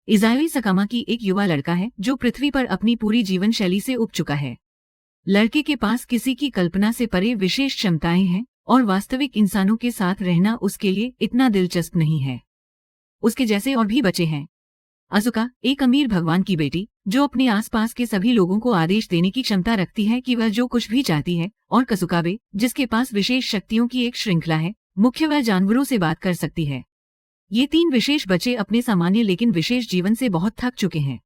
इज़ायोई सकामाकी एक युवा लड़का है जो पृथ्वी पर अपनी पूरी जीवन शैली से उब चुका है। लड़के के पास किसी की कल्पना से परे विशेष क्षमताएं हैं और वास्तविक इंसानों के साथ रहना उसके लिए इतना दिलचस्प नहीं है। उसके जैसे और भी बच्चे हैं। अजुका एक अमीर भगवान की बेटी जो अपने आसपास के सभी लोगों को आदेश देने की क्षमता रखती है कि वह जो कुछ भी चाहती है, और कसुकाबे जिसके पास विशेष शक्तियों की एक श्रृंखला है, मुख्य वह जानवरों से बात कर सकती है। ये तीन विशेष बच्चे अपने सामान्य लेकिन विशेष जीवन से बहुत थक चुके हैं।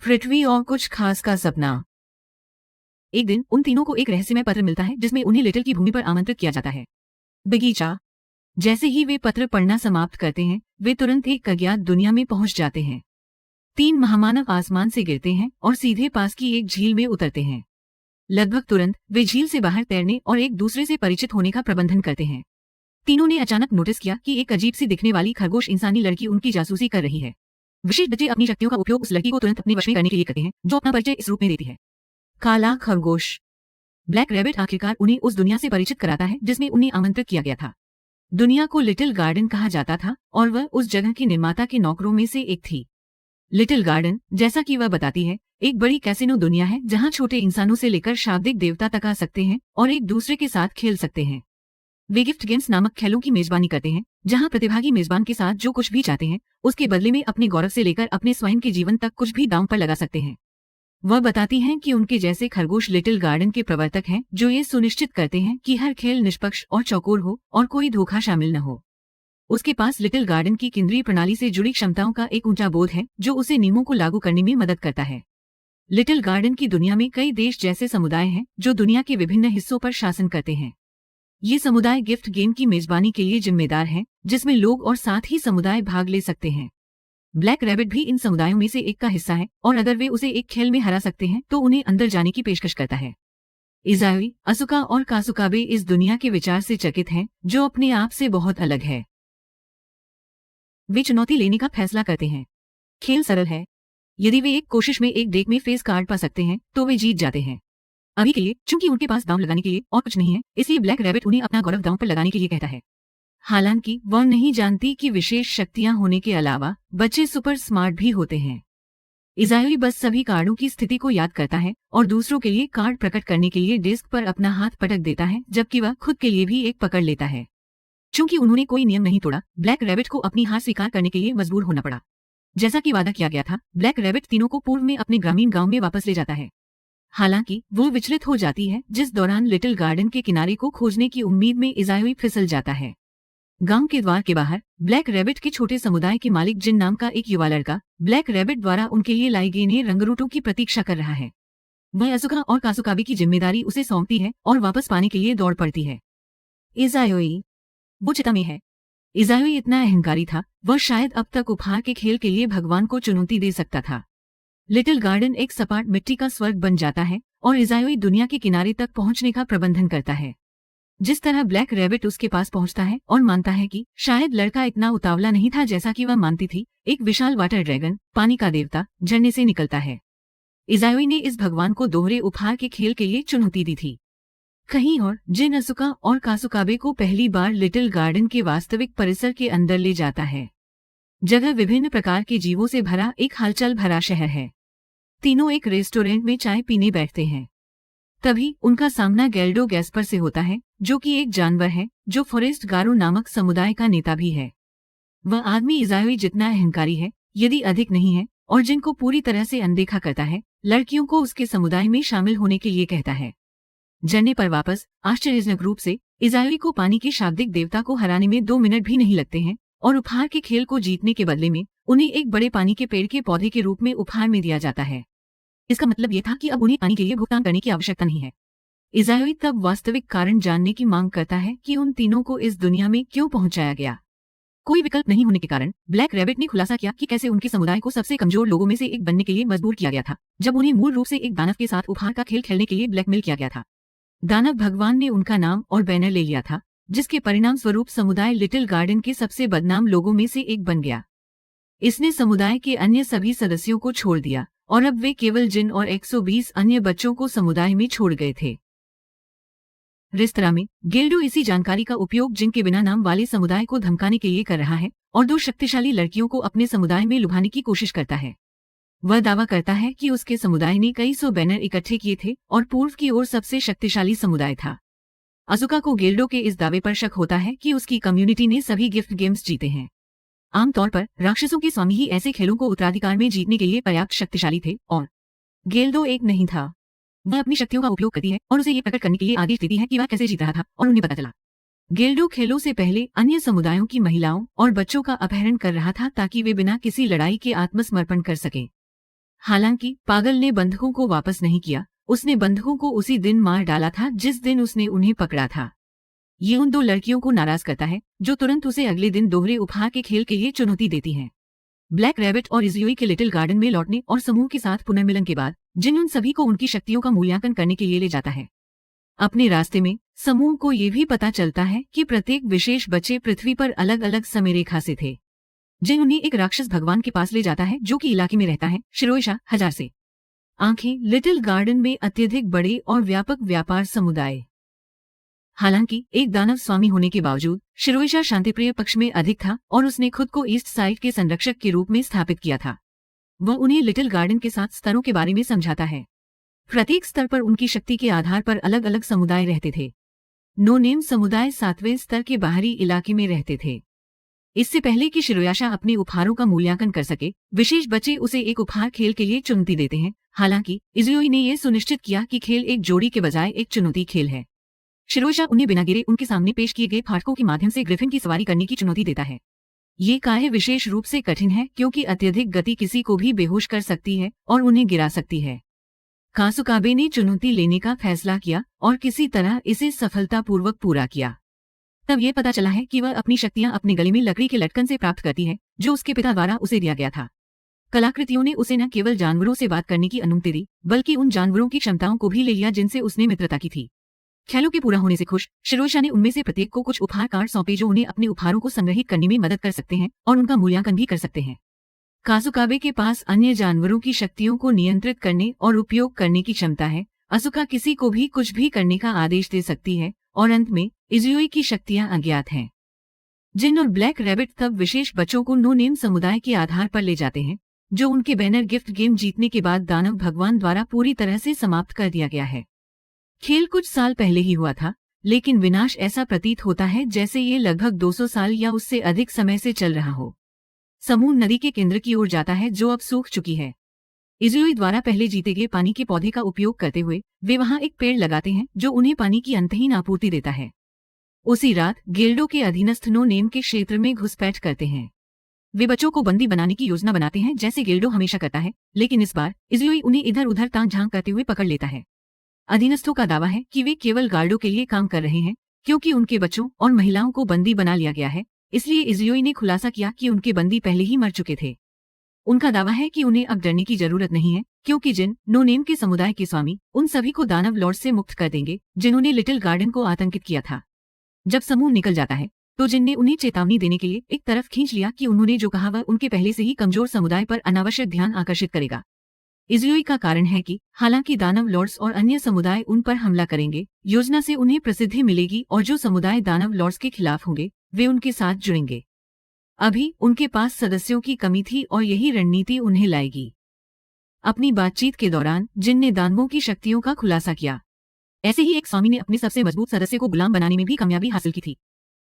पृथ्वी और कुछ खास का सपना। एक दिन उन तीनों को एक रहस्यमय पत्र मिलता है जिसमें उन्हें लिटिल की भूमि पर आमंत्रित किया जाता है। बगीचा। जैसे ही वे पत्र पढ़ना समाप्त करते हैं, वे तुरंत एक अज्ञात दुनिया में पहुंच जाते हैं। तीन महामानव आसमान से गिरते हैं और सीधे पास की एक झील में उतरते हैं। लगभग तुरंत वे झील से बाहर तैरने और एक दूसरे से परिचित होने का प्रबंधन करते हैं। तीनों ने अचानक नोटिस किया कि एक अजीब सी दिखने वाली खरगोश इंसानी लड़की उनकी जासूसी कर रही है। विशेष बच्चे अपनी शक्तियों का उपयोग उस लड़की को तुरंत अपने वश में करने के लिए करते हैं, जो अपना परिचय इस रूप में देती है। काला खरगोश। ब्लैक रैबिट आखिरकार उन्हें उस दुनिया से परिचित कराता है जिसमें उन्हें आमंत्रित किया गया था। दुनिया को लिटिल गार्डन कहा जाता था और वह उस जगह के निर्माता के नौकरों में से एक थी। लिटिल गार्डन, जैसा कि वह बताती है, एक बड़ी कैसीनो दुनिया है जहां छोटे इंसानों से लेकर शाब्दिक देवता तक आ सकते हैं और एक दूसरे के साथ खेल सकते हैं। वे गिफ्ट गेम्स नामक खेलों की मेजबानी करते हैं, जहां प्रतिभागी मेजबान के साथ जो कुछ भी चाहते हैं उसके बदले में अपने गौरव से लेकर अपने स्वयं के जीवन तक कुछ भी दांव पर लगा सकते हैं। वह बताती हैं कि उनके जैसे खरगोश लिटिल गार्डन के प्रवर्तक हैं जो ये सुनिश्चित करते हैं कि हर खेल निष्पक्ष और चौकोर हो और कोई धोखा शामिल न हो। उसके पास लिटिल गार्डन की केंद्रीय प्रणाली से जुड़ी क्षमताओं का एक ऊंचा बोध है जो उसे नियमों को लागू करने में मदद करता है। लिटिल गार्डन की दुनिया में कई देश जैसे समुदाय हैं जो दुनिया के विभिन्न हिस्सों पर शासन करते हैं। ये समुदाय गिफ्ट गेम की मेजबानी के लिए जिम्मेदार हैं, जिसमें लोग और साथ ही समुदाय भाग ले सकते हैं। ब्लैक रैबिट भी इन समुदायों में से एक का हिस्सा है और अगर वे उसे एक खेल में हरा सकते हैं तो उन्हें अंदर जाने की पेशकश करता है। इज़ायोई, असुका और कासुकाबे इस दुनिया के विचार से चकित हैं जो अपने आप से बहुत अलग है। वे चुनौती लेने का फैसला करते हैं। खेल सरल है। यदि वे एक कोशिश में एक डेक में फेस कार्ड पा सकते हैं तो वे जीत जाते हैं। अभी के लिए, चूंकि उनके पास दांव लगाने के लिए और कुछ नहीं है, इसलिए ब्लैक रैबिट उन्हें अपना गौरव दांव पर लगाने के लिए कहता है। हालांकि वह नहीं जानती कि विशेष शक्तियां होने के अलावा बच्चे सुपर स्मार्ट भी होते हैं। इज़ायोई बस सभी कार्डों की स्थिति को याद करता है और दूसरों के लिए कार्ड प्रकट करने के लिए डेस्क पर अपना हाथ पटक देता है, जबकि वह खुद के लिए भी एक पकड़ लेता है। चूंकि उन्होंने कोई नियम नहीं तोड़ा, ब्लैक रैबिट को अपनी हार स्वीकार करने के लिए मजबूर होना पड़ा। जैसा कि वादा किया गया था, ब्लैक रैबिट तीनों को पूर्व में अपने ग्रामीण गांव में वापस ले जाता है। हालांकि वो विचलित हो जाती है, जिस दौरान लिटिल गार्डन के किनारे को खोजने की उम्मीद में इज़ायोई फिसल जाता है। गांव के द्वार के बाहर ब्लैक रैबिट के छोटे समुदाय के मालिक जिन नाम का एक युवा लड़का ब्लैक रैबिट द्वारा उनके लिए लाई गई नए रंगरूटों की प्रतीक्षा कर रहा है। वह असुका और कासुकाबे की जिम्मेदारी उसे सौंपती है और वापस पाने के लिए दौड़ पड़ती है। इज़ायोई वो चिता में है। इज़ायोई इतना अहंकारी था, वह शायद अब तक उपहार के खेल के लिए भगवान को चुनौती दे सकता था। लिटिल गार्डन एक सपाट मिट्टी का स्वर्ग बन जाता है और इज़ायोई दुनिया के किनारे तक पहुंचने का प्रबंधन करता है। जिस तरह ब्लैक रैबिट उसके पास पहुंचता है और मानता है कि शायद लड़का इतना उतावला नहीं था जैसा कि वह मानती थी, एक विशाल वाटर ड्रैगन, पानी का देवता, झरने से निकलता है। इज़ायोई ने इस भगवान को दोहरे उपहार के खेल के लिए चुनौती दी थी। कहीं और जिन असुका और कासुकाबे को पहली बार लिटिल गार्डन के वास्तविक परिसर के अंदर ले जाता है। जगह विभिन्न प्रकार के जीवों से भरा एक हलचल भरा शहर है। तीनों एक रेस्टोरेंट में चाय पीने बैठते हैं। तभी उनका सामना गेल्डो गैस्पर से होता है, जो कि एक जानवर है जो फॉरेस्ट गारो नामक समुदाय का नेता भी है। वह आदमी इज़ायोई जितना अहंकारी है, यदि अधिक नहीं है, और जिनको पूरी तरह से अनदेखा करता है, लड़कियों को उसके समुदाय में शामिल होने के लिए कहता है। झरने पर वापस आश्चर्यजनक रूप से इज़ायोई को पानी के शाब्दिक देवता को हराने में 2 मिनट भी नहीं लगते हैं और उपहार के खेल को जीतने के बदले में उन्हें एक बड़े पानी के पेड़ के पौधे के रूप में उपहार में दिया जाता है। इसका मतलब ये था कि अब उन्हें पानी के लिए भुगतान करने की आवश्यकता नहीं है। इज़ायोई तब वास्तविक कारण जानने की मांग करता है कि उन तीनों को इस दुनिया में क्यों पहुंचाया गया। कोई विकल्प नहीं होने के कारण ब्लैक रैबिट ने खुलासा किया कि कैसे उनके समुदाय को सबसे कमजोर लोगों में से एक बनने के लिए मजबूर किया गया था, जब उन्हें मूल रूप से एक दानव के साथ उपहार का खेल खेलने के लिए ब्लैकमेल किया गया था। दानव भगवान ने उनका नाम और बैनर ले लिया था, जिसके परिणाम स्वरूप समुदाय लिटिल गार्डन के सबसे बदनाम लोगों में से एक बन गया। इसने समुदाय के अन्य सभी सदस्यों को छोड़ दिया और अब वे केवल जिन और 120 अन्य बच्चों को समुदाय में छोड़ गए थे। रेस्तरां में गेल्डो इसी जानकारी का उपयोग जिन के बिना नाम वाले समुदाय को धमकाने के लिए कर रहा है और 2 शक्तिशाली लड़कियों को अपने समुदाय में लुभाने की कोशिश करता है। वह दावा करता है कि उसके समुदाय ने कई सौ बैनर इकट्ठे किए थे और पूर्व की ओर सबसे शक्तिशाली समुदाय था। अजुका को गेल्डो के इस दावे पर शक होता है कि उसकी कम्युनिटी ने सभी गिफ्ट गेम्स जीते हैं। आमतौर पर राक्षसों के स्वामी ही ऐसे खेलों को उत्तराधिकार में जीतने के लिए पर्याप्त शक्तिशाली थे और गेल्डो एक नहीं था। वह अपनी शक्तियों का उपयोग करती है और उसे ये प्रकट करने के लिए आदेश देती है कि वह कैसे जीत रहा था और उन्हें पता चला। गेल्डो खेलों से पहले अन्य समुदायों की महिलाओं और बच्चों का अपहरण कर रहा था ताकि वे बिना किसी लड़ाई के आत्मसमर्पण कर सकें। हालांकि पागल ने बंधकों को वापस नहीं किया, उसने बंधकों को उसी दिन मार डाला था जिस दिन उसने उन्हें पकड़ा था। ये उन 2 लड़कियों को नाराज करता है जो तुरंत उसे अगले दिन दोहरे उपहार के खेल के लिए चुनौती देती हैं। ब्लैक रैबिट और इज़ुई के लिटिल गार्डन में लौटने और समूह के साथ पुनर्मिलन के बाद जिन उन सभी को उनकी शक्तियों का मूल्यांकन करने के लिए ले जाता है। अपने रास्ते में समूह को ये भी पता चलता है कि प्रत्येक विशेष बच्चे पृथ्वी पर अलग अलग समय रेखा से थे। जिन उन्हें एक राक्षस भगवान के पास ले जाता है जो कि इलाके में रहता है शिरोइशा 1000 से। आंखें लिटिल गार्डन में अत्यधिक बड़े और व्यापक व्यापार समुदाय। हालांकि एक दानव स्वामी होने के बावजूद शिरोइशा शांतिप्रिय पक्ष में अधिक था और उसने खुद को ईस्ट साइड के संरक्षक के रूप में स्थापित किया था। वह उन्हें लिटिल गार्डन के 7 स्तरों के बारे में समझाता है। प्रत्येक स्तर पर उनकी शक्ति के आधार पर अलग अलग समुदाय रहते थे। नो नेम समुदाय 7वें स्तर के बाहरी इलाके में रहते थे। इससे पहले कि शिरोयाशा अपने उपहारों का मूल्यांकन कर सके, विशेष बच्चे उसे एक उपहार खेल के लिए चुनौती देते हैं। हालांकि इज़ुई ने यह सुनिश्चित किया कि खेल एक जोड़ी के बजाय एक चुनौती खेल है। शिरोइशा उन्हें बिना गिरे उनके सामने पेश किए गए फाटकों के माध्यम से ग्रिफिन की सवारी करने की चुनौती देता है। ये कार्य विशेष रूप से कठिन है क्योंकि अत्यधिक गति किसी को भी बेहोश कर सकती है और उन्हें गिरा सकती है। कासुकाबे ने चुनौती लेने का फैसला किया और किसी तरह इसे सफलतापूर्वक पूरा किया। तब यह पता चला है कि वह अपनी शक्तियां अपने गले में लकड़ी के लटकन से प्राप्त करती है जो उसके पिता द्वारा उसे दिया गया था। कलाकृतियों ने उसे न केवल जानवरों से बात करने की अनुमति दी बल्कि उन जानवरों की क्षमताओं को भी ले लिया जिनसे उसने मित्रता की थी। खेलों के पूरा होने से खुश शिरोइशा ने उनमें से प्रत्येक को कुछ उपहार कार्ड सौंपे जो उन्हें अपने उपहारों को संग्रहित करने में मदद कर सकते हैं और उनका मूल्यांकन भी कर सकते हैं। कासुकाबे के पास अन्य जानवरों की शक्तियों को नियंत्रित करने और उपयोग करने की क्षमता है। असुका किसी को भी कुछ भी करने का आदेश दे सकती है और अंत में इज़ुई की शक्तियां अज्ञात हैं। जिन और ब्लैक रैबिट तब विशेष बच्चों को नो नेम समुदाय के आधार पर ले जाते हैं जो उनके बैनर गिफ्ट गेम जीतने के बाद दानव भगवान द्वारा पूरी तरह से समाप्त कर दिया गया है। खेल कुछ साल पहले ही हुआ था, लेकिन विनाश ऐसा प्रतीत होता है जैसे ये लगभग 200 साल या उससे अधिक समय से चल रहा हो। समूह नदी के केंद्र की ओर जाता है जो अब सूख चुकी है। इज़ुई द्वारा पहले जीते गए पानी के पौधे का उपयोग करते हुए वे वहां एक पेड़ लगाते हैं जो उन्हें पानी की अंतहीन आपूर्ति देता है। उसी रात गेल्डो के अधीनस्थ नो नेम के क्षेत्र में घुसपैठ करते हैं। वे बच्चों को बंदी बनाने की योजना बनाते हैं जैसे गेल्डो हमेशा करता है, लेकिन इस बार इज़ुई उन्हें इधर उधर ताक झांक करते हुए पकड़ लेता है। अधीनस्थों का दावा है कि वे केवल गार्डों के लिए काम कर रहे हैं क्योंकि उनके बच्चों और महिलाओं को बंदी बना लिया गया है, इसलिए इज़ुई ने खुलासा किया कि उनके बंदी पहले ही मर चुके थे। उनका दावा है कि उन्हें अब डरने की जरूरत नहीं है क्योंकि जिन नो नेम के समुदाय के स्वामी उन सभी को दानव लॉर्ड से मुक्त कर देंगे जिन्होंने लिटिल गार्डन को आतंकित किया था। जब समूह निकल जाता है तो जिन ने उन्हें चेतावनी देने के लिए एक तरफ खींच लिया कि उन्होंने जो कहा वह उनके पहले से ही कमजोर समुदाय पर अनावश्यक ध्यान आकर्षित करेगा। इज़ुई का कारण है कि हालांकि दानव लॉर्ड्स और अन्य समुदाय उन पर हमला करेंगे, योजना से उन्हें प्रसिद्धि मिलेगी और जो समुदाय दानव लॉर्ड्स के खिलाफ होंगे वे उनके साथ जुड़ेंगे। अभी उनके पास सदस्यों की कमी थी और यही रणनीति उन्हें लाएगी। अपनी बातचीत के दौरान जिन ने दानवों की शक्तियों का खुलासा किया। ऐसे ही एक स्वामी ने अपने सबसे मजबूत सदस्य को गुलाम बनाने में भी कामयाबी हासिल की थी।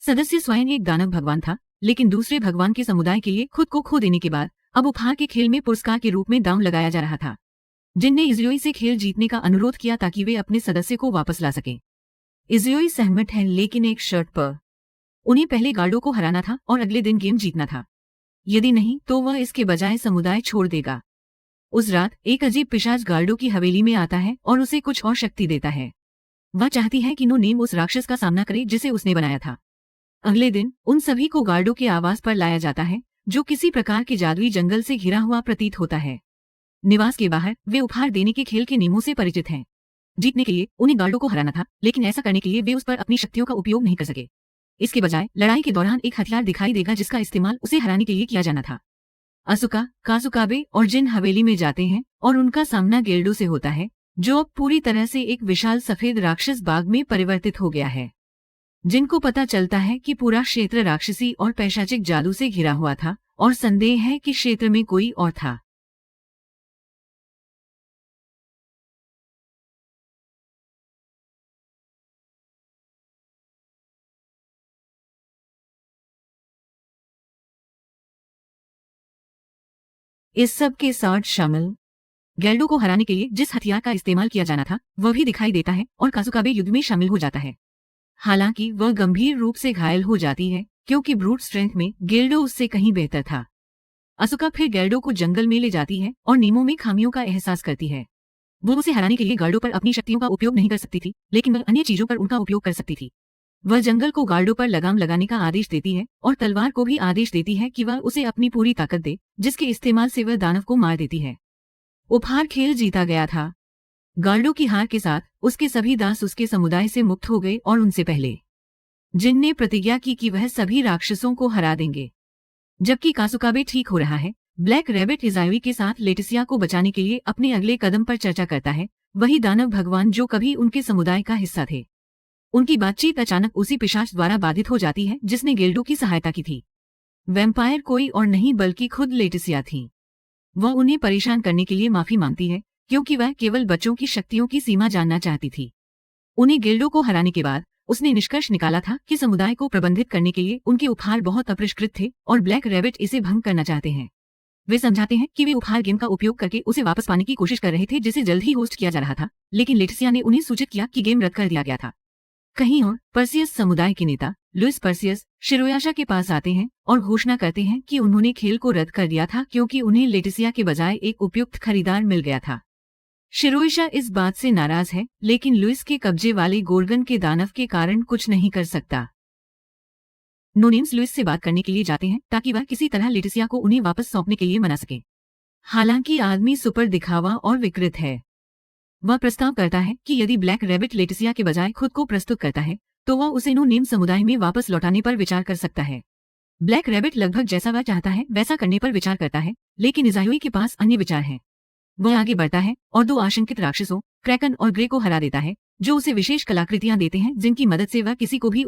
सदस्य स्वयं एक दानव भगवान था, लेकिन दूसरे भगवान के समुदाय के लिए खुद को खो देने के बाद अब उपहार के खेल में पुरस्कार के रूप में दांव लगाया जा रहा था। जिन ने इज़ुई से खेल जीतने का अनुरोध किया ताकि वे अपने सदस्य को वापस ला सकें। इज़ुई सहमत है, लेकिन एक शर्त पर। उन्हें पहले गार्डो को हराना था और अगले दिन गेम जीतना था। यदि नहीं तो वह इसके बजाय समुदाय छोड़ देगा। उस रात एक अजीब पिशाच गार्डो की हवेली में आता है और उसे कुछ और शक्ति देता है। वह चाहती है कि नो नेम उस राक्षस का सामना करे जिसे उसने बनाया था। अगले दिन उन सभी को गार्डो के आवास पर लाया जाता है जो किसी प्रकार के जादुई जंगल से घिरा हुआ प्रतीत होता है। निवास के बाहर वे उपहार देने के खेल के नियमों से परिचित हैं। जीतने के लिए उन्हें गार्डो को हराना था, लेकिन ऐसा करने के लिए वे उस पर अपनी शक्तियों का उपयोग नहीं कर सके। इसके बजाय लड़ाई के दौरान एक हथियार दिखाई देगा जिसका इस्तेमाल उसे हराने के लिए किया जाना था। असुका, कासुकाबे और जिन हवेली में जाते हैं और उनका सामना गेल्डो से होता है जो अब पूरी तरह से एक विशाल सफेद राक्षस बाग में परिवर्तित हो गया है। जिनको पता चलता है कि पूरा क्षेत्र राक्षसी और पैशाचिक जादू से घिरा हुआ था और संदेह है कि क्षेत्र में कोई और था। इस सब के साथ शामिल गेल्डो को हराने के लिए जिस हथियार का इस्तेमाल किया जाना था वह भी दिखाई देता है और काजुकाबे युद्ध में शामिल हो जाता है। हालांकि वह गंभीर रूप से घायल हो जाती है क्योंकि ब्रूट स्ट्रेंथ में गेल्डो उससे कहीं बेहतर था। असुका फिर गेल्डो को जंगल में ले जाती है और नीमो में खामियों का एहसास करती है। वो उसे हराने के लिए गार्डो पर अपनी शक्तियों का उपयोग नहीं कर सकती थी, लेकिन वह अन्य चीजों पर उनका उपयोग कर सकती थी। वह जंगल को गार्डो पर लगाम लगाने का आदेश देती है और तलवार को भी आदेश देती है कि वह उसे अपनी पूरी ताकत दे, जिसके इस्तेमाल से वह दानव को मार देती है। उपहार खेल जीता गया था। गार्डो की हार के साथ उसके सभी दास उसके समुदाय से मुक्त हो गए और उनसे पहले जिन ने प्रतिज्ञा की कि वह सभी राक्षसों को हरा देंगे। जबकि कासुकाबे ठीक हो रहा है, ब्लैक रैबिट इज़ाओई के साथ लेटिसिया को बचाने के लिए अपने अगले कदम पर चर्चा करता है। वही दानव भगवान जो कभी उनके समुदाय का हिस्सा थे। उनकी बातचीत अचानक उसी पिशाच द्वारा बाधित हो जाती है जिसने गेल्डो की सहायता की थी। वैम्पायर कोई और नहीं बल्कि खुद लेटिसिया थी। वह उन्हें परेशान करने के लिए माफी मांगती है क्योंकि वह केवल बच्चों की शक्तियों की सीमा जानना चाहती थी। उन्हें गेल्डो को हराने के बाद उसने निष्कर्ष निकाला था कि समुदाय को प्रबंधित करने के लिए उनके उपहार बहुत अपरिष्कृत थे और ब्लैक रैबिट इसे भंग करना चाहते हैं। वे समझाते हैं कि वे उपहार गेम का उपयोग करके उसे वापस पाने की कोशिश कर रहे थे जिसे जल्द ही होस्ट किया जा रहा था, लेकिन लेटिसिया ने उन्हें सूचित किया कि गेम रद्द कर दिया गया था। कहीं और पर्सियस समुदाय के नेता लुइस पर्सियस शिरोयाशा के पास आते हैं और घोषणा करते हैं कि उन्होंने खेल को रद्द कर दिया था क्योंकि उन्हें लेटिसिया के बजाय एक उपयुक्त खरीदार मिल गया था। शिरोयाशा इस बात से नाराज है, लेकिन लुइस के कब्जे वाले गोर्गन के दानव के कारण कुछ नहीं कर सकता। नोनेम्स लुइस से बात करने के लिए जाते हैं ताकि वह किसी तरह लेटिसिया को उन्हें वापस सौंपने के लिए मना सके। हालांकि आदमी सुपर दिखावा और विकृत है। वह प्रस्ताव करता है कि यदि ब्लैक रैबिट लेटिसिया के बजाय खुद को प्रस्तुत करता है तो वह उसे नो नेम समुदाय में वापस लौटाने पर विचार कर सकता है। ब्लैक रैबिट लगभग जैसा वह चाहता है वैसा करने पर विचार करता है, लेकिन इज़ाओई के पास अन्य विचार हैं। वह आगे बढ़ता है और दो आशंकित राक्षसों क्रैकन और ग्रे को हरा देता है, जो उसे विशेष कलाकृतियां देते हैं जिनकी मदद से वह किसी को भी